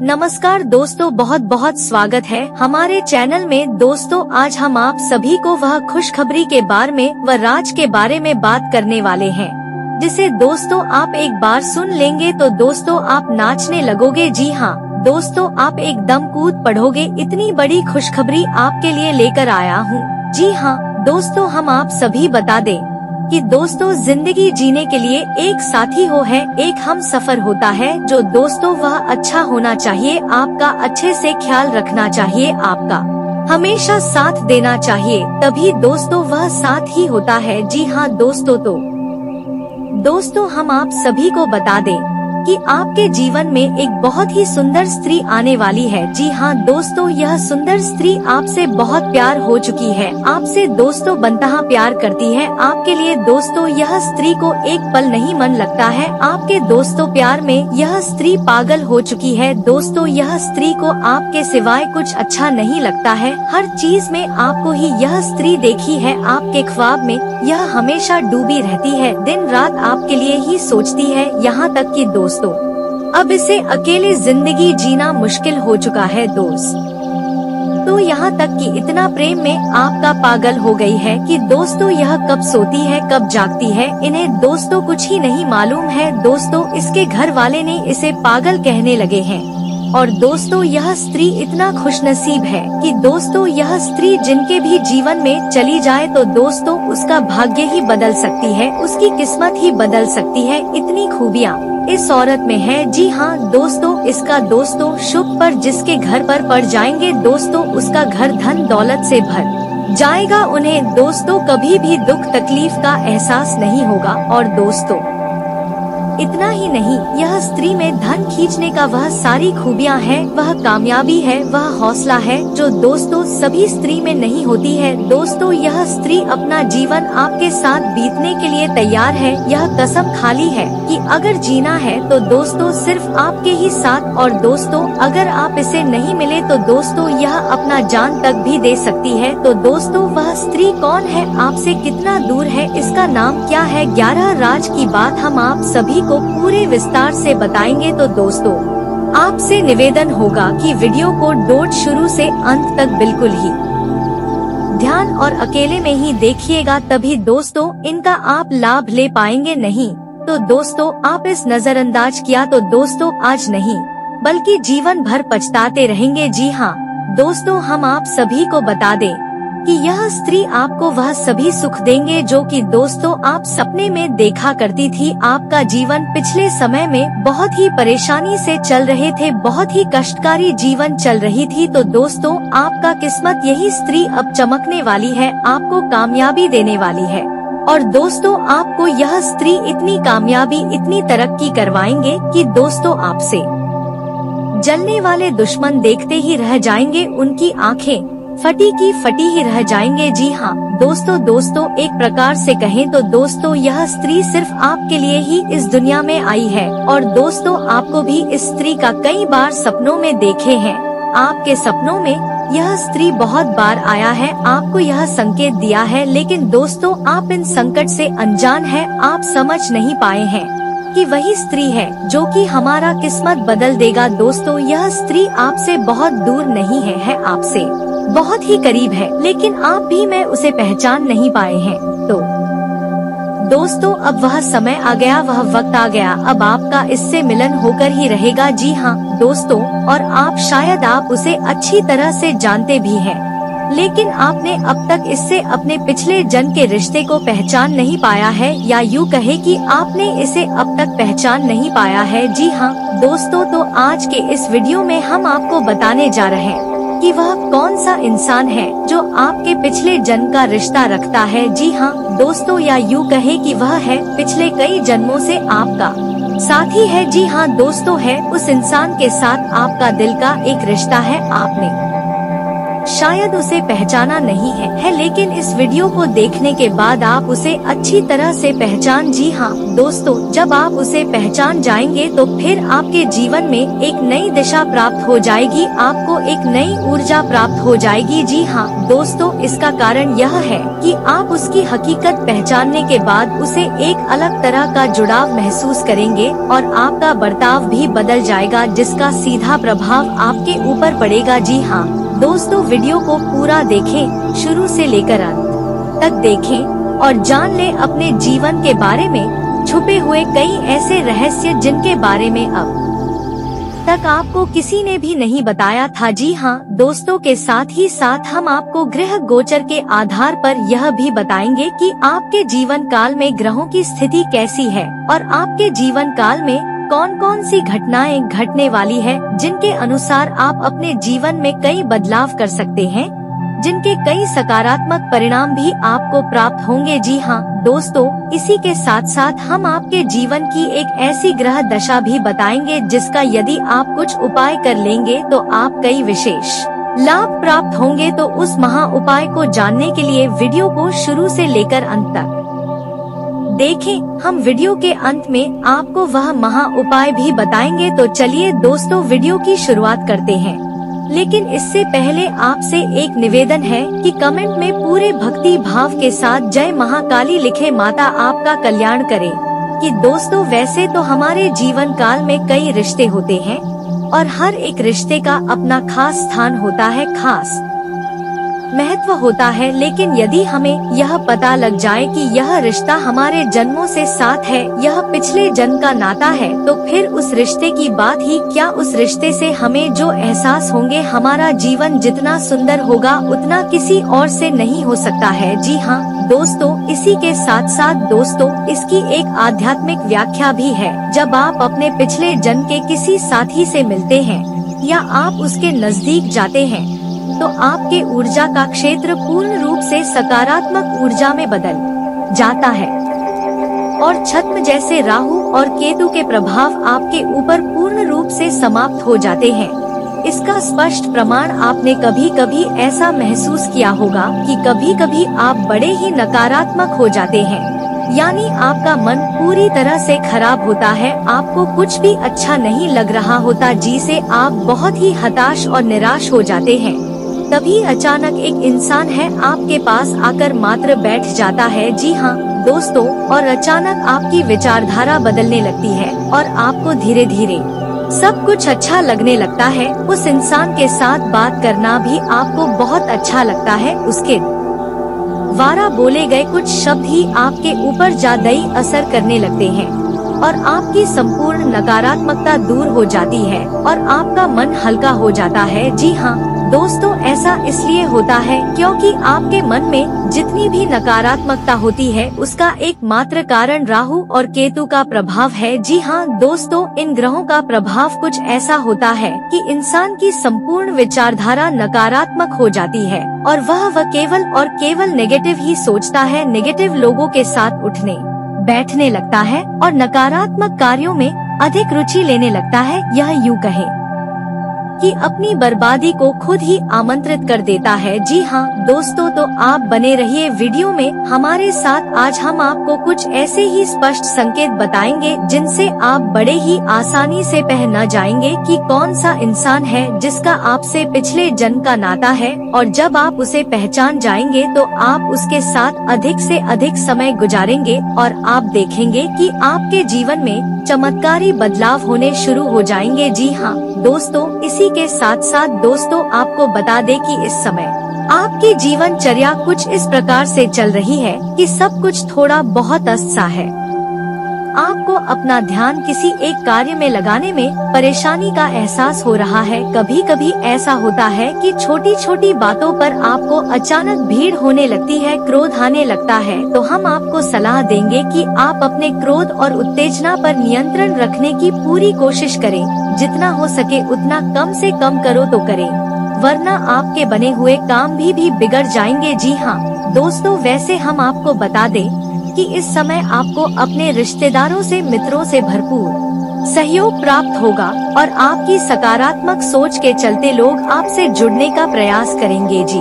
नमस्कार दोस्तों, बहुत बहुत स्वागत है हमारे चैनल में। दोस्तों आज हम आप सभी को वह खुशखबरी के बारे में व राज के बारे में बात करने वाले हैं, जिसे दोस्तों आप एक बार सुन लेंगे तो दोस्तों आप नाचने लगोगे। जी हाँ दोस्तों, आप एकदम कूद पड़ोगे। इतनी बड़ी खुशखबरी आपके लिए लेकर आया हूँ। जी हाँ दोस्तों, हम आप सभी बता दें कि दोस्तों जिंदगी जीने के लिए एक साथी हो है, एक हम सफर होता है जो दोस्तों वह अच्छा होना चाहिए, आपका अच्छे से ख्याल रखना चाहिए, आपका हमेशा साथ देना चाहिए, तभी दोस्तों वह साथ ही होता है। जी हाँ दोस्तों हम आप सभी को बता दें कि आपके जीवन में एक बहुत ही सुंदर स्त्री आने वाली है। जी हाँ दोस्तों, यह सुंदर स्त्री आपसे बहुत प्यार हो चुकी है, आपसे दोस्तों बनता प्यार करती है। आपके लिए दोस्तों यह स्त्री को एक पल नहीं मन लगता है, आपके दोस्तों प्यार में यह स्त्री पागल हो चुकी है। दोस्तों यह स्त्री को आपके सिवाय कुछ अच्छा नहीं लगता है, हर चीज में आपको ही यह स्त्री देखी है, आपके ख्वाब में यह हमेशा डूबी रहती है, दिन रात आपके लिए ही सोचती है। यहाँ तक कि दोस्तों अब इसे अकेले जिंदगी जीना मुश्किल हो चुका है तो यहाँ तक कि इतना प्रेम में आपका पागल हो गई है कि दोस्तों यह कब सोती है कब जागती है, इन्हें दोस्तों कुछ ही नहीं मालूम है। दोस्तों इसके घर वाले ने इसे पागल कहने लगे हैं और दोस्तों यह स्त्री इतना खुशनसीब है कि दोस्तों यह स्त्री जिनके भी जीवन में चली जाए तो दोस्तों उसका भाग्य ही बदल सकती है, उसकी किस्मत ही बदल सकती है, इतनी खूबियाँ इस औरत में है। जी हाँ दोस्तों, इसका दोस्तों शुभ पर जिसके घर पर पड़ जाएंगे दोस्तों उसका घर धन दौलत से भर जाएगा, उन्हें दोस्तों कभी भी दुख तकलीफ का एहसास नहीं होगा। और दोस्तों इतना ही नहीं, यह स्त्री में धन खींचने का वह सारी खूबियाँ है, वह कामयाबी है, वह हौसला है जो दोस्तों सभी स्त्री में नहीं होती है। दोस्तों यह स्त्री अपना जीवन आपके साथ बीतने के लिए तैयार है, यह कसम खाली है कि अगर जीना है तो दोस्तों सिर्फ आपके ही साथ, और दोस्तों अगर आप इसे नहीं मिले तो दोस्तों यह अपना जान तक भी दे सकती है। तो दोस्तों वह स्त्री कौन है, आपसे कितना दूर है, इसका नाम क्या है, 11 राज की बात हम आप सभी को पूरे विस्तार से बताएंगे। तो दोस्तों आपसे निवेदन होगा कि वीडियो को डोट शुरू से अंत तक बिल्कुल ही ध्यान और अकेले में ही देखिएगा, तभी दोस्तों इनका आप लाभ ले पाएंगे, नहीं तो दोस्तों आप इस नजरअंदाज किया तो दोस्तों आज नहीं बल्कि जीवन भर पछताते रहेंगे। जी हाँ दोस्तों, हम आप सभी को बता दें कि यह स्त्री आपको वह सभी सुख देंगे जो कि दोस्तों आप सपने में देखा करती थी। आपका जीवन पिछले समय में बहुत ही परेशानी से चल रहे थे, बहुत ही कष्टकारी जीवन चल रही थी, तो दोस्तों आपका किस्मत यही स्त्री अब चमकने वाली है, आपको कामयाबी देने वाली है। और दोस्तों आपको यह स्त्री इतनी कामयाबी इतनी तरक्की करवाएंगे कि दोस्तों आपसे जलने वाले दुश्मन देखते ही रह जाएंगे, उनकी आंखें फटी की फटी ही रह जाएंगे। जी हाँ दोस्तों एक प्रकार से कहें तो दोस्तों यह स्त्री सिर्फ आपके लिए ही इस दुनिया में आई है, और दोस्तों आपको भी इस स्त्री का कई बार सपनों में देखे हैं, आपके सपनों में यह स्त्री बहुत बार आया है, आपको यह संकेत दिया है, लेकिन दोस्तों आप इन संकट से अनजान हैं, आप समझ नहीं पाए हैं कि वही स्त्री है जो कि हमारा किस्मत बदल देगा। दोस्तों यह स्त्री आपसे बहुत दूर नहीं है आपसे बहुत ही करीब है, लेकिन आप भी मैं उसे पहचान नहीं पाए हैं। तो दोस्तों अब वह समय आ गया, वह वक्त आ गया, अब आपका इससे मिलन होकर ही रहेगा। जी हाँ दोस्तों, और आप शायद आप उसे अच्छी तरह से जानते भी हैं, लेकिन आपने अब तक इससे अपने पिछले जन्म के रिश्ते को पहचान नहीं पाया है, या यूँ कहे कि आपने इसे अब तक पहचान नहीं पाया है। जी हाँ दोस्तों, तो आज के इस वीडियो में हम आपको बताने जा रहे हैं कि वह कौन सा इंसान है जो आपके पिछले जन्म का रिश्ता रखता है। जी हाँ दोस्तों, या यूँ कहे कि वह है पिछले कई जन्मों से आपका साथी है। जी हाँ दोस्तों, है उस इंसान के साथ आपका दिल का एक रिश्ता है, आपने शायद उसे पहचाना नहीं है, लेकिन इस वीडियो को देखने के बाद आप उसे अच्छी तरह से पहचान। जी हाँ दोस्तों, जब आप उसे पहचान जाएंगे तो फिर आपके जीवन में एक नई दिशा प्राप्त हो जाएगी, आपको एक नई ऊर्जा प्राप्त हो जाएगी। जी हाँ दोस्तों, इसका कारण यह है कि आप उसकी हकीकत पहचानने के बाद उसे एक अलग तरह का जुड़ाव महसूस करेंगे और आपका बर्ताव भी बदल जाएगा, जिसका सीधा प्रभाव आपके ऊपर पड़ेगा। जी हाँ दोस्तों, वीडियो को पूरा देखें, शुरू से लेकर अंत तक देखें और जान लें अपने जीवन के बारे में छुपे हुए कई ऐसे रहस्य जिनके बारे में अब तक आपको किसी ने भी नहीं बताया था। जी हाँ दोस्तों, के साथ ही साथ हम आपको ग्रह गोचर के आधार पर यह भी बताएंगे कि आपके जीवन काल में ग्रहों की स्थिति कैसी है और आपके जीवन काल में कौन कौन सी घटनाएं घटने वाली है, जिनके अनुसार आप अपने जीवन में कई बदलाव कर सकते हैं, जिनके कई सकारात्मक परिणाम भी आपको प्राप्त होंगे। जी हाँ दोस्तों, इसी के साथ साथ हम आपके जीवन की एक ऐसी ग्रह दशा भी बताएंगे जिसका यदि आप कुछ उपाय कर लेंगे तो आप कई विशेष लाभ प्राप्त होंगे। तो उस महा उपाय को जानने के लिए वीडियो को शुरू से लेकर अंत तक देखें। हम वीडियो के अंत में आपको वह महा उपाय भी बताएंगे। तो चलिए दोस्तों, वीडियो की शुरुआत करते हैं, लेकिन इससे पहले आपसे एक निवेदन है कि कमेंट में पूरे भक्ति भाव के साथ जय महाकाली लिखे, माता आपका कल्याण करे। कि दोस्तों, वैसे तो हमारे जीवन काल में कई रिश्ते होते हैं और हर एक रिश्ते का अपना खास स्थान होता है, खास महत्व होता है, लेकिन यदि हमें यह पता लग जाए कि यह रिश्ता हमारे जन्मों से साथ है, यह पिछले जन्म का नाता है, तो फिर उस रिश्ते की बात ही क्या। उस रिश्ते से हमें जो एहसास होंगे, हमारा जीवन जितना सुंदर होगा उतना किसी और से नहीं हो सकता है। जी हाँ दोस्तों, इसी के साथ साथ दोस्तों, इसकी एक आध्यात्मिक व्याख्या भी है। जब आप अपने पिछले जन्म के किसी साथी से मिलते हैं या आप उसके नजदीक जाते हैं तो आपके ऊर्जा का क्षेत्र पूर्ण रूप से सकारात्मक ऊर्जा में बदल जाता है और छद्म जैसे राहु और केतु के प्रभाव आपके ऊपर पूर्ण रूप से समाप्त हो जाते हैं। इसका स्पष्ट प्रमाण आपने कभी कभी ऐसा महसूस किया होगा कि कभी कभी आप बड़े ही नकारात्मक हो जाते हैं, यानी आपका मन पूरी तरह से खराब होता है, आपको कुछ भी अच्छा नहीं लग रहा होता, जिसे आप बहुत ही हताश और निराश हो जाते हैं। तभी अचानक एक इंसान है आपके पास आकर मात्र बैठ जाता है। जी हाँ दोस्तों, और अचानक आपकी विचारधारा बदलने लगती है और आपको धीरे धीरे सब कुछ अच्छा लगने लगता है। उस इंसान के साथ बात करना भी आपको बहुत अच्छा लगता है। उसके द्वारा बोले गए कुछ शब्द ही आपके ऊपर जादुई असर करने लगते हैं और आपकी संपूर्ण नकारात्मकता दूर हो जाती है और आपका मन हल्का हो जाता है। जी हाँ दोस्तों, ऐसा इसलिए होता है क्योंकि आपके मन में जितनी भी नकारात्मकता होती है उसका एकमात्र कारण राहु और केतु का प्रभाव है। जी हाँ दोस्तों, इन ग्रहों का प्रभाव कुछ ऐसा होता है कि इंसान की संपूर्ण विचारधारा नकारात्मक हो जाती है और वह केवल और केवल नेगेटिव ही सोचता है, नेगेटिव लोगों के साथ उठने बैठने लगता है और नकारात्मक कार्यों में अधिक रुचि लेने लगता है। यह यूँ कहे कि अपनी बर्बादी को खुद ही आमंत्रित कर देता है। जी हाँ दोस्तों, तो आप बने रहिए वीडियो में हमारे साथ। आज हम आपको कुछ ऐसे ही स्पष्ट संकेत बताएंगे जिनसे आप बड़े ही आसानी से पहचान जाएंगे कि कौन सा इंसान है जिसका आपसे पिछले जन्म का नाता है, और जब आप उसे पहचान जाएंगे तो आप उसके साथ अधिक से अधिक समय गुजारेंगे और आप देखेंगे कि आपके जीवन में चमत्कारी बदलाव होने शुरू हो जाएंगे। जी हाँ दोस्तों, इसी के साथ साथ दोस्तों आपको बता दें कि इस समय आपकी जीवनचर्या कुछ इस प्रकार से चल रही है कि सब कुछ थोड़ा बहुत अस्त सा है। आपको अपना ध्यान किसी एक कार्य में लगाने में परेशानी का एहसास हो रहा है। कभी कभी ऐसा होता है कि छोटी छोटी बातों पर आपको अचानक भीड़ होने लगती है, क्रोध आने लगता है। तो हम आपको सलाह देंगे कि आप अपने क्रोध और उत्तेजना पर नियंत्रण रखने की पूरी कोशिश करें। जितना हो सके उतना कम से कम करो तो करें, वरना आपके बने हुए काम भी बिगड़ जाएंगे। जी हाँ दोस्तों, वैसे हम आपको बता दें कि इस समय आपको अपने रिश्तेदारों से, मित्रों से भरपूर सहयोग प्राप्त होगा और आपकी सकारात्मक सोच के चलते लोग आपसे जुड़ने का प्रयास करेंगे जी।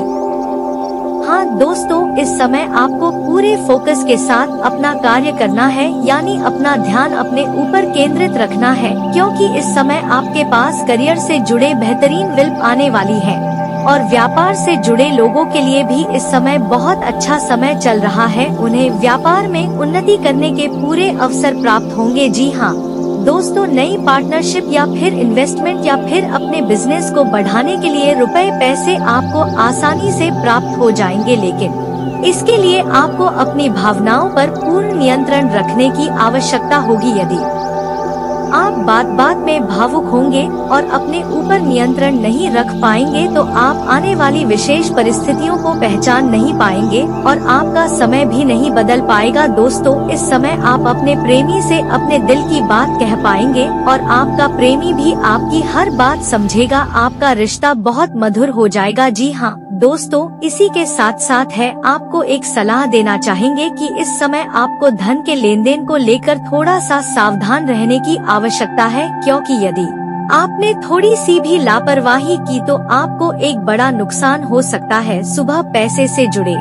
हाँ दोस्तों, इस समय आपको पूरे फोकस के साथ अपना कार्य करना है, यानी अपना ध्यान अपने ऊपर केंद्रित रखना है, क्योंकि इस समय आपके पास करियर से जुड़े बेहतरीन विकल्प आने वाली है और व्यापार से जुड़े लोगों के लिए भी इस समय बहुत अच्छा समय चल रहा है। उन्हें व्यापार में उन्नति करने के पूरे अवसर प्राप्त होंगे। जी हाँ दोस्तों, नई पार्टनरशिप या फिर इन्वेस्टमेंट या फिर अपने बिजनेस को बढ़ाने के लिए रुपए पैसे आपको आसानी से प्राप्त हो जाएंगे, लेकिन इसके लिए आपको अपनी भावनाओं पर पूर्ण नियंत्रण रखने की आवश्यकता होगी। यदि आप बात में भावुक होंगे और अपने ऊपर नियंत्रण नहीं रख पाएंगे तो आप आने वाली विशेष परिस्थितियों को पहचान नहीं पाएंगे और आपका समय भी नहीं बदल पाएगा। दोस्तों, इस समय आप अपने प्रेमी से अपने दिल की बात कह पाएंगे और आपका प्रेमी भी आपकी हर बात समझेगा। आपका रिश्ता बहुत मधुर हो जाएगा। जी हाँ दोस्तों, इसी के साथ साथ है आपको एक सलाह देना चाहेंगे कि इस समय आपको धन के लेन देन को लेकर थोड़ा सा सावधान रहने की आवश्यकता है, क्योंकि यदि आपने थोड़ी सी भी लापरवाही की तो आपको एक बड़ा नुकसान हो सकता है। सुबह पैसे से जुड़े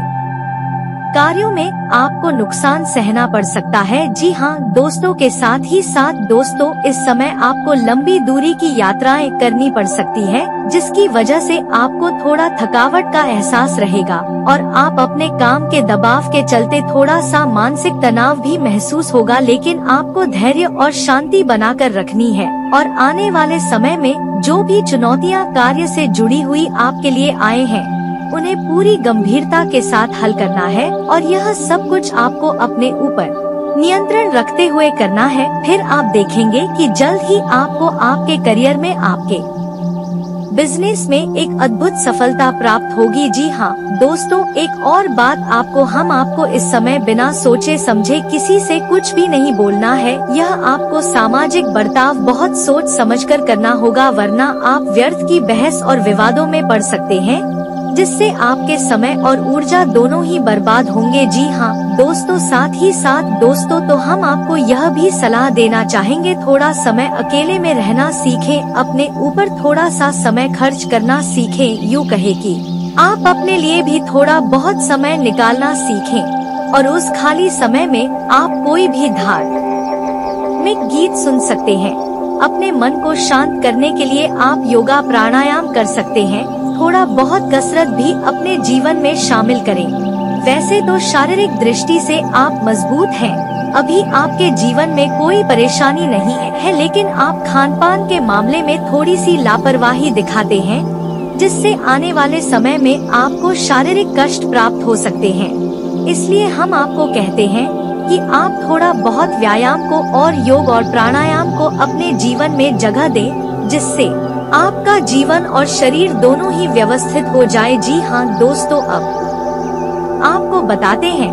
कार्यों में आपको नुकसान सहना पड़ सकता है। जी हाँ दोस्तों, के साथ ही साथ दोस्तों, इस समय आपको लंबी दूरी की यात्राएं करनी पड़ सकती है, जिसकी वजह से आपको थोड़ा थकावट का एहसास रहेगा और आप अपने काम के दबाव के चलते थोड़ा सा मानसिक तनाव भी महसूस होगा, लेकिन आपको धैर्य और शांति बनाकर रखनी है और आने वाले समय में जो भी चुनौतियाँ कार्य से जुड़ी हुई आपके लिए आए हैं उन्हें पूरी गंभीरता के साथ हल करना है और यह सब कुछ आपको अपने ऊपर नियंत्रण रखते हुए करना है। फिर आप देखेंगे कि जल्द ही आपको आपके करियर में, आपके बिजनेस में एक अद्भुत सफलता प्राप्त होगी। जी हाँ दोस्तों, एक और बात हम आपको इस समय बिना सोचे समझे किसी से कुछ भी नहीं बोलना है। यह आपको सामाजिक बर्ताव बहुत सोच समझकर करना होगा, वरना आप व्यर्थ की बहस और विवादों में पड़ सकते हैं, जिससे आपके समय और ऊर्जा दोनों ही बर्बाद होंगे। जी हाँ दोस्तों, साथ ही साथ दोस्तों, तो हम आपको यह भी सलाह देना चाहेंगे, थोड़ा समय अकेले में रहना सीखें, अपने ऊपर थोड़ा सा समय खर्च करना सीखें। यूँ कहे कि आप अपने लिए भी थोड़ा बहुत समय निकालना सीखें और उस खाली समय में आप कोई भी धार्मिक गीत सुन सकते हैं। अपने मन को शांत करने के लिए आप योगा प्राणायाम कर सकते हैं। थोड़ा बहुत कसरत भी अपने जीवन में शामिल करें। वैसे तो शारीरिक दृष्टि से आप मजबूत हैं, अभी आपके जीवन में कोई परेशानी नहीं है, लेकिन आप खान-पान के मामले में थोड़ी सी लापरवाही दिखाते हैं, जिससे आने वाले समय में आपको शारीरिक कष्ट प्राप्त हो सकते हैं। इसलिए हम आपको कहते हैं कि आप थोड़ा बहुत व्यायाम को और योग और प्राणायाम को अपने जीवन में जगह दें, जिससे आपका जीवन और शरीर दोनों ही व्यवस्थित हो जाए। जी हाँ दोस्तों, अब आपको बताते हैं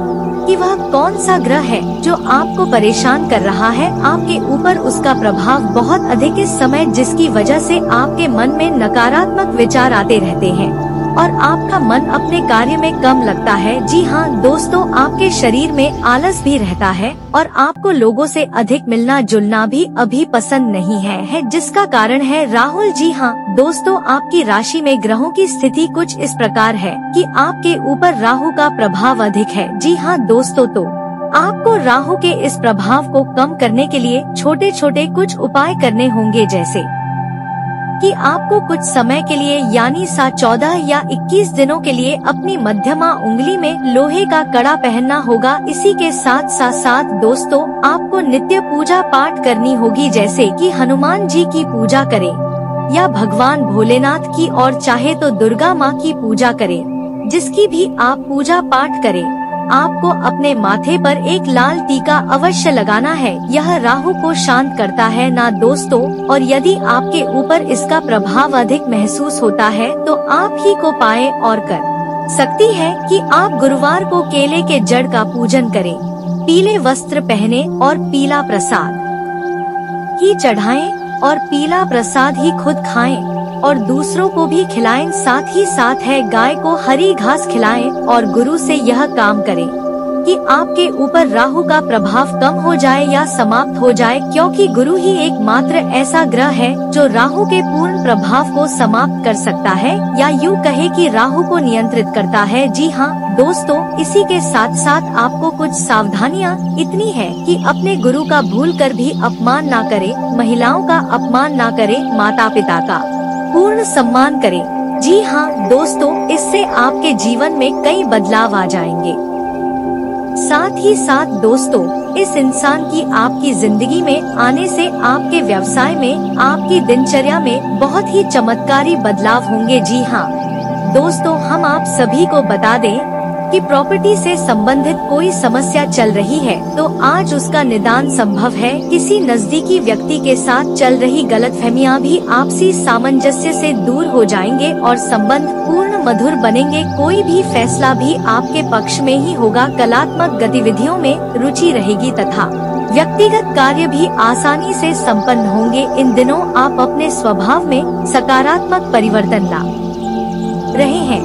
कि वह कौन सा ग्रह है जो आपको परेशान कर रहा है आपके ऊपर। उसका प्रभाव बहुत अधिक इस समय, जिसकी वजह से आपके मन में नकारात्मक विचार आते रहते हैं और आपका मन अपने कार्य में कम लगता है। जी हाँ दोस्तों, आपके शरीर में आलस भी रहता है और आपको लोगों से अधिक मिलना जुलना भी अभी पसंद नहीं है, जिसका कारण है राहुल। जी हाँ दोस्तों, आपकी राशि में ग्रहों की स्थिति कुछ इस प्रकार है कि आपके ऊपर राहु का प्रभाव अधिक है। जी हाँ दोस्तों, तो आपको राहु के इस प्रभाव को कम करने के लिए छोटे छोटे कुछ उपाय करने होंगे, जैसे कि आपको कुछ समय के लिए यानी 14 या 21 दिनों के लिए अपनी मध्यमा उंगली में लोहे का कड़ा पहनना होगा। इसी के साथ साथ दोस्तों, आपको नित्य पूजा पाठ करनी होगी, जैसे कि हनुमान जी की पूजा करें या भगवान भोलेनाथ की, और चाहे तो दुर्गा माँ की पूजा करें। जिसकी भी आप पूजा पाठ करें, आपको अपने माथे पर एक लाल टीका अवश्य लगाना है। यह राहु को शांत करता है ना दोस्तों, और यदि आपके ऊपर इसका प्रभाव अधिक महसूस होता है तो आप ही को पाए और कर सकती है कि आप गुरुवार को केले के जड़ का पूजन करें, पीले वस्त्र पहने और पीला प्रसाद ही चढ़ाएं और पीला प्रसाद ही खुद खाएं और दूसरों को भी खिलाएं। साथ ही साथ है गाय को हरी घास खिलाएं और गुरु से यह काम करें। कि आपके ऊपर राहु का प्रभाव कम हो जाए या समाप्त हो जाए, क्योंकि गुरु ही एकमात्र ऐसा ग्रह है जो राहु के पूर्ण प्रभाव को समाप्त कर सकता है, या यूँ कहे कि राहु को नियंत्रित करता है। जी हाँ दोस्तों, इसी के साथ साथ आपको कुछ सावधानियाँ इतनी है कि अपने गुरु का भूल कर भी अपमान ना करे, महिलाओं का अपमान ना करे, माता पिता का पूर्ण सम्मान करे। जी हाँ दोस्तों, इससे आपके जीवन में कई बदलाव आ जाएंगे। साथ ही साथ दोस्तों, इस इंसान की आपकी जिंदगी में आने से आपके व्यवसाय में, आपकी दिनचर्या में बहुत ही चमत्कारी बदलाव होंगे। जी हाँ दोस्तों, हम आप सभी को बता दें कि प्रॉपर्टी से संबंधित कोई समस्या चल रही है तो आज उसका निदान संभव है। किसी नजदीकी व्यक्ति के साथ चल रही गलतफहमियां भी आपसी सामंजस्य से दूर हो जाएंगे और संबंध पूर्ण मधुर बनेंगे। कोई भी फैसला भी आपके पक्ष में ही होगा। कलात्मक गतिविधियों में रुचि रहेगी तथा व्यक्तिगत कार्य भी आसानी से संपन्न होंगे। इन दिनों आप अपने स्वभाव में सकारात्मक परिवर्तन ला रहे हैं।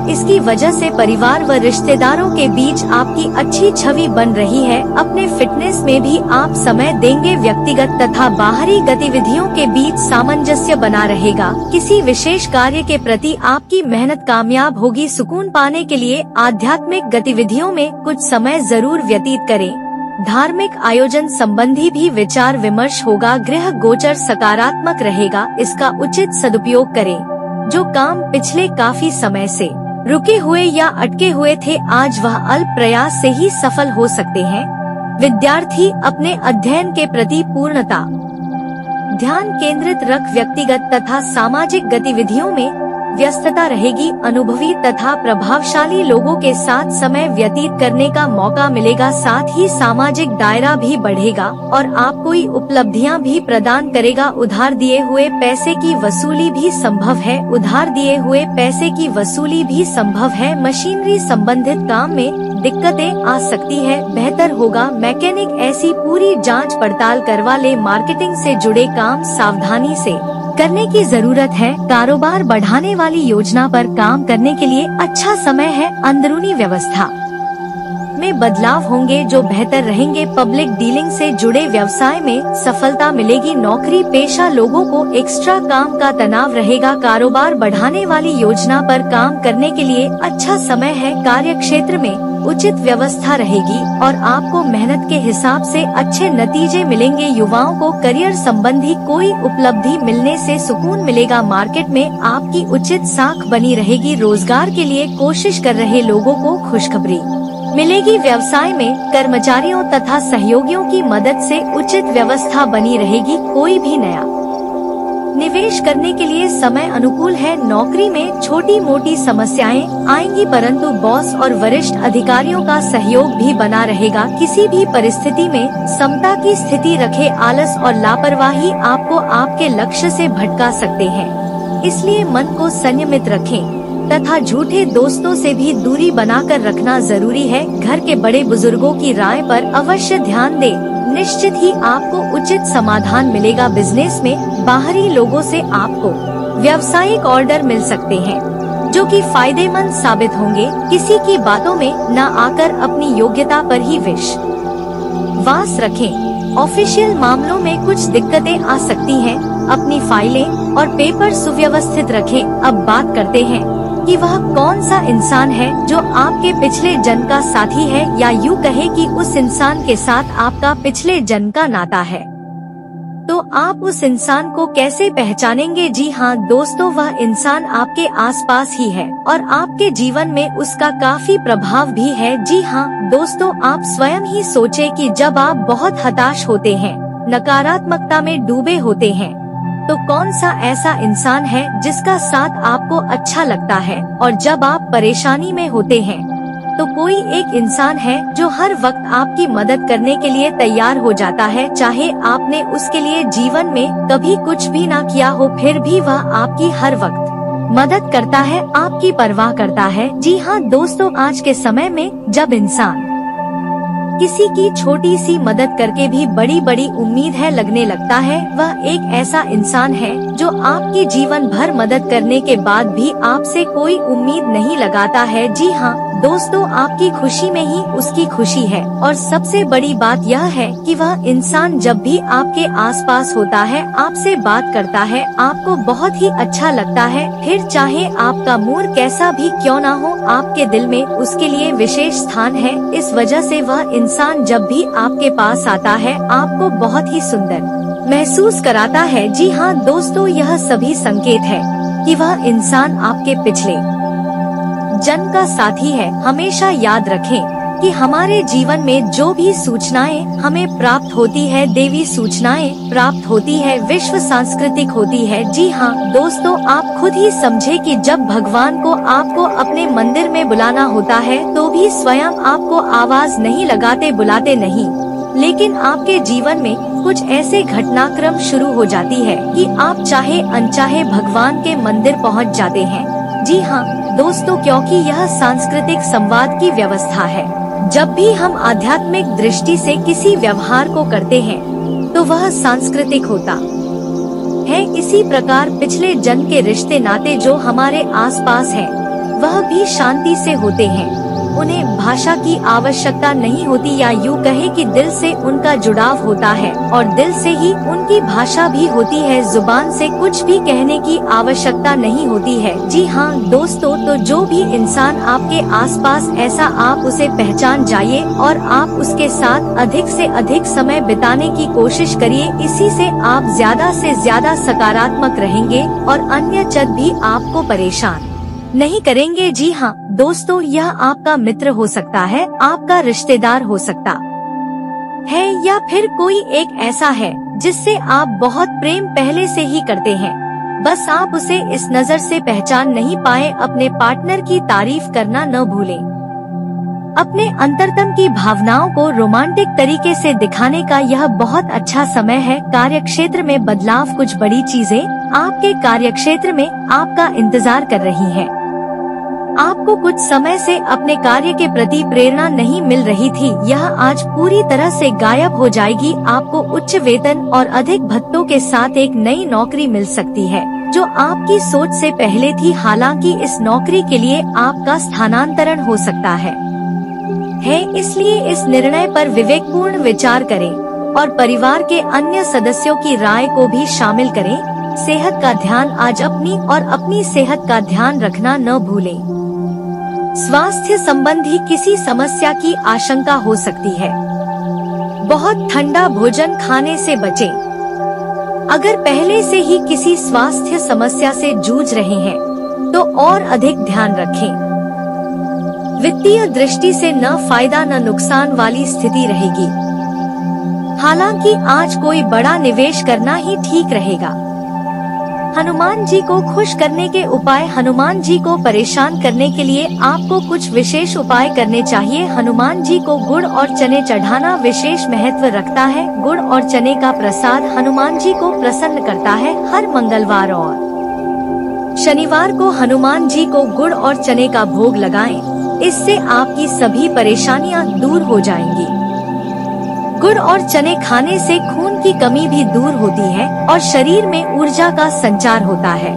इसकी वजह से परिवार व रिश्तेदारों के बीच आपकी अच्छी छवि बन रही है। अपने फिटनेस में भी आप समय देंगे। व्यक्तिगत तथा बाहरी गतिविधियों के बीच सामंजस्य बना रहेगा। किसी विशेष कार्य के प्रति आपकी मेहनत कामयाब होगी। सुकून पाने के लिए आध्यात्मिक गतिविधियों में कुछ समय जरूर व्यतीत करें। धार्मिक आयोजन संबंधी भी विचार विमर्श होगा। गृह गोचर सकारात्मक रहेगा, इसका उचित सदुपयोग करें। जो काम पिछले काफी समय से रुके हुए या अटके हुए थे, आज वह अल्प प्रयास से ही सफल हो सकते हैं। विद्यार्थी अपने अध्ययन के प्रति पूर्णता ध्यान केंद्रित रख व्यक्तिगत तथा सामाजिक गतिविधियों में व्यस्तता रहेगी। अनुभवी तथा प्रभावशाली लोगों के साथ समय व्यतीत करने का मौका मिलेगा। साथ ही सामाजिक दायरा भी बढ़ेगा और आप कोई उपलब्धियां भी प्रदान करेगा। उधार दिए हुए पैसे की वसूली भी संभव है। उधार दिए हुए पैसे की वसूली भी संभव है। मशीनरी संबंधित काम में दिक्कतें आ सकती है, बेहतर होगा मैकेनिक ऐसी पूरी जांच पड़ताल करवा ले। मार्केटिंग से जुड़े काम सावधानी से करने की जरूरत है। कारोबार बढ़ाने वाली योजना पर काम करने के लिए अच्छा समय है। अंदरूनी व्यवस्था में बदलाव होंगे जो बेहतर रहेंगे। पब्लिक डीलिंग से जुड़े व्यवसाय में सफलता मिलेगी। नौकरी पेशा लोगों को एक्स्ट्रा काम का तनाव रहेगा। कारोबार बढ़ाने वाली योजना पर काम करने के लिए अच्छा समय है। कार्य क्षेत्र में उचित व्यवस्था रहेगी और आपको मेहनत के हिसाब से अच्छे नतीजे मिलेंगे। युवाओं को करियर संबंधी कोई उपलब्धि मिलने से सुकून मिलेगा। मार्केट में आपकी उचित साख बनी रहेगी। रोजगार के लिए कोशिश कर रहे लोगों को खुशखबरी मिलेगी। व्यवसाय में कर्मचारियों तथा सहयोगियों की मदद से उचित व्यवस्था बनी रहेगी। कोई भी नया निवेश करने के लिए समय अनुकूल है। नौकरी में छोटी मोटी समस्याएं आएंगी, परंतु बॉस और वरिष्ठ अधिकारियों का सहयोग भी बना रहेगा। किसी भी परिस्थिति में समता की स्थिति रखे। आलस और लापरवाही आपको आपके लक्ष्य से भटका सकते हैं, इसलिए मन को संयमित रखें तथा झूठे दोस्तों से भी दूरी बनाकर रखना जरूरी है। घर के बड़े बुजुर्गों की राय पर अवश्य ध्यान दें, निश्चित ही आपको उचित समाधान मिलेगा। बिजनेस में बाहरी लोगों से आपको व्यावसायिक ऑर्डर मिल सकते हैं जो कि फायदेमंद साबित होंगे। किसी की बातों में न आकर अपनी योग्यता पर ही विश्वास रखें। ऑफिशियल मामलों में कुछ दिक्कतें आ सकती हैं। अपनी फाइलें और पेपर सुव्यवस्थित रखें। अब बात करते हैं कि वह कौन सा इंसान है जो आपके पिछले जन्म का साथी है, या यूँ कहे कि उस इंसान के साथ आपका पिछले जन्म का नाता है। तो आप उस इंसान को कैसे पहचानेंगे? जी हाँ दोस्तों, वह इंसान आपके आसपास ही है और आपके जीवन में उसका काफी प्रभाव भी है। जी हाँ दोस्तों, आप स्वयं ही सोचें कि जब आप बहुत हताश होते हैं, नकारात्मकता में डूबे होते हैं, तो कौन सा ऐसा इंसान है जिसका साथ आपको अच्छा लगता है, और जब आप परेशानी में होते हैं तो कोई एक इंसान है जो हर वक्त आपकी मदद करने के लिए तैयार हो जाता है। चाहे आपने उसके लिए जीवन में कभी कुछ भी ना किया हो, फिर भी वह आपकी हर वक्त मदद करता है, आपकी परवाह करता है। जी हाँ दोस्तों, आज के समय में जब इंसान किसी की छोटी सी मदद करके भी बड़ी बड़ी उम्मीद है लगने लगता है। वह एक ऐसा इंसान है जो आपकी जीवन भर मदद करने के बाद भी आपसे कोई उम्मीद नहीं लगाता है। जी हाँ दोस्तों, आपकी खुशी में ही उसकी खुशी है। और सबसे बड़ी बात यह है कि वह इंसान जब भी आपके आसपास होता है, आपसे बात करता है, आपको बहुत ही अच्छा लगता है। फिर चाहे आपका मूड कैसा भी क्यों ना हो, आपके दिल में उसके लिए विशेष स्थान है। इस वजह से वह इंसान जब भी आपके पास आता है, आपको बहुत ही सुंदर महसूस कराता है। जी हाँ दोस्तों, यह सभी संकेत है कि वह इंसान आपके पिछले जन्म का साथी है। हमेशा याद रखें कि हमारे जीवन में जो भी सूचनाएं हमें प्राप्त होती है, देवी सूचनाएं प्राप्त होती है, विश्व सांस्कृतिक होती है। जी हाँ दोस्तों, आप खुद ही समझे कि जब भगवान को आपको अपने मंदिर में बुलाना होता है तो भी स्वयं आपको आवाज नहीं लगाते, बुलाते नहीं, लेकिन आपके जीवन में कुछ ऐसे घटनाक्रम शुरू हो जाती है कि आप चाहे अनचाहे भगवान के मंदिर पहुंच जाते हैं। जी हाँ दोस्तों, क्योंकि यह सांस्कृतिक संवाद की व्यवस्था है। जब भी हम आध्यात्मिक दृष्टि से किसी व्यवहार को करते हैं तो वह सांस्कृतिक होता है। इसी प्रकार पिछले जन्म के रिश्ते नाते जो हमारे आसपास हैं, वह भी शांति से होते हैं। उन्हें भाषा की आवश्यकता नहीं होती, या यूँ कहे कि दिल से उनका जुड़ाव होता है और दिल से ही उनकी भाषा भी होती है। जुबान से कुछ भी कहने की आवश्यकता नहीं होती है। जी हाँ दोस्तों, तो जो भी इंसान आपके आसपास ऐसा, आप उसे पहचान जाइए और आप उसके साथ अधिक से अधिक समय बिताने की कोशिश करिए। इसी से आप ज्यादा से ज्यादा सकारात्मक रहेंगे और अन्य जन भी आपको परेशान नहीं करेंगे। जी हाँ दोस्तों, यह आपका मित्र हो सकता है, आपका रिश्तेदार हो सकता है, या फिर कोई एक ऐसा है जिससे आप बहुत प्रेम पहले से ही करते हैं, बस आप उसे इस नजर से पहचान नहीं पाए। अपने पार्टनर की तारीफ करना न भूलें। अपने अंतरतम की भावनाओं को रोमांटिक तरीके से दिखाने का यह बहुत अच्छा समय है। कार्यक्षेत्र में बदलाव, कुछ बड़ी चीजें आपके कार्यक्षेत्र में आपका इंतजार कर रही हैं। आपको कुछ समय से अपने कार्य के प्रति प्रेरणा नहीं मिल रही थी, यह आज पूरी तरह से गायब हो जाएगी। आपको उच्च वेतन और अधिक भत्तों के साथ एक नई नौकरी मिल सकती है जो आपकी सोच से पहले थी। हालांकि इस नौकरी के लिए आपका स्थानांतरण हो सकता है, इसलिए इस निर्णय पर विवेकपूर्ण विचार करें और परिवार के अन्य सदस्यों की राय को भी शामिल करें। सेहत का ध्यान, आज अपनी और अपनी सेहत का ध्यान रखना न भूलें। स्वास्थ्य संबंधी किसी समस्या की आशंका हो सकती है। बहुत ठंडा भोजन खाने से बचें। अगर पहले से ही किसी स्वास्थ्य समस्या से जूझ रहे हैं तो और अधिक ध्यान रखें। वित्तीय दृष्टि से न फायदा न नुकसान वाली स्थिति रहेगी। हालांकि आज कोई बड़ा निवेश करना ही ठीक रहेगा। हनुमान जी को खुश करने के उपाय, हनुमान जी को परेशान करने के लिए आपको कुछ विशेष उपाय करने चाहिए। हनुमान जी को गुड़ और चने चढ़ाना विशेष महत्व रखता है। गुड़ और चने का प्रसाद हनुमान जी को प्रसन्न करता है। हर मंगलवार और शनिवार को हनुमान जी को गुड़ और चने का भोग लगाएं। इससे आपकी सभी परेशानियां दूर हो जाएंगी। गुड़ और चने खाने से खून की कमी भी दूर होती है और शरीर में ऊर्जा का संचार होता है।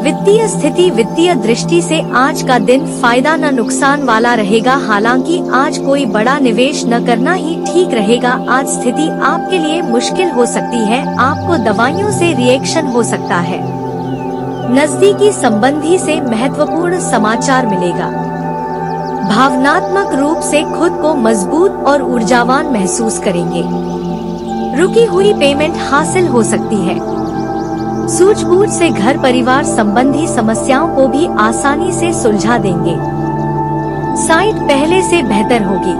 वित्तीय स्थिति, वित्तीय दृष्टि से आज का दिन फायदा न नुकसान वाला रहेगा। हालांकि आज कोई बड़ा निवेश न करना ही ठीक रहेगा। आज स्थिति आपके लिए मुश्किल हो सकती है। आपको दवाइयों से रिएक्शन हो सकता है। नजदीकी संबंधी से महत्वपूर्ण समाचार मिलेगा। भावनात्मक रूप से खुद को मजबूत और ऊर्जावान महसूस करेंगे। रुकी हुई पेमेंट हासिल हो सकती है। सूझबूझ से घर परिवार संबंधी समस्याओं को भी आसानी से सुलझा देंगे। साइट पहले से बेहतर होगी।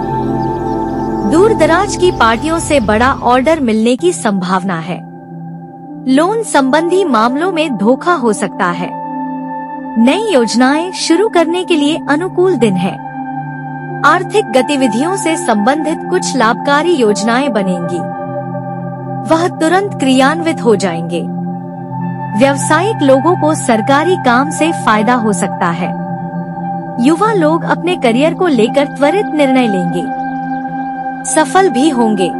दूर दराज की पार्टियों से बड़ा ऑर्डर मिलने की संभावना है। लोन संबंधी मामलों में धोखा हो सकता है। नई योजनाएं शुरू करने के लिए अनुकूल दिन है। आर्थिक गतिविधियों से संबंधित कुछ लाभकारी योजनाएं बनेंगी, वह तुरंत क्रियान्वित हो जाएंगे। व्यावसायिक लोगों को सरकारी काम से फायदा हो सकता है। युवा लोग अपने करियर को लेकर त्वरित निर्णय लेंगे। सफल भी होंगे।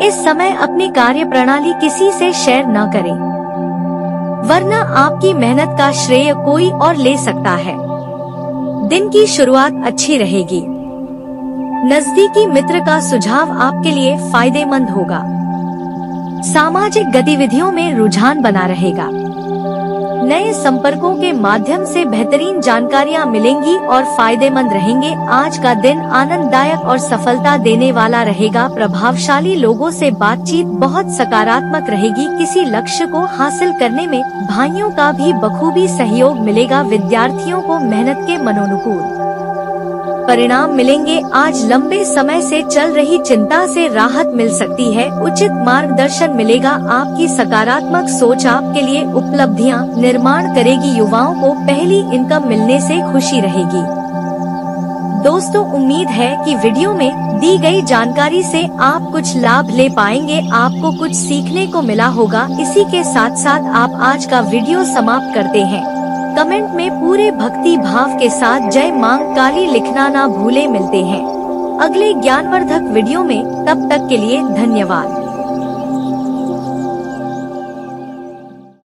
इस समय अपनी कार्य प्रणाली किसी से शेयर न करें, वरना आपकी मेहनत का श्रेय कोई और ले सकता है। दिन की शुरुआत अच्छी रहेगी। नजदीकी मित्र का सुझाव आपके लिए फायदेमंद होगा। सामाजिक गतिविधियों में रुझान बना रहेगा। नए संपर्कों के माध्यम से बेहतरीन जानकारियां मिलेंगी और फायदेमंद रहेंगे। आज का दिन आनंददायक और सफलता देने वाला रहेगा। प्रभावशाली लोगों से बातचीत बहुत सकारात्मक रहेगी। किसी लक्ष्य को हासिल करने में भाइयों का भी बखूबी सहयोग मिलेगा। विद्यार्थियों को मेहनत के मनोनुकूल परिणाम मिलेंगे। आज लंबे समय से चल रही चिंता से राहत मिल सकती है। उचित मार्गदर्शन मिलेगा। आपकी सकारात्मक सोच आपके लिए उपलब्धियां निर्माण करेगी। युवाओं को पहली इनकम मिलने से खुशी रहेगी। दोस्तों, उम्मीद है कि वीडियो में दी गई जानकारी से आप कुछ लाभ ले पाएंगे, आपको कुछ सीखने को मिला होगा। इसी के साथ साथ आप आज का वीडियो समाप्त करते हैं। कमेंट में पूरे भक्ति भाव के साथ जय मां काली लिखना ना भूले। मिलते हैं अगले ज्ञानवर्धक वीडियो में, तब तक के लिए धन्यवाद।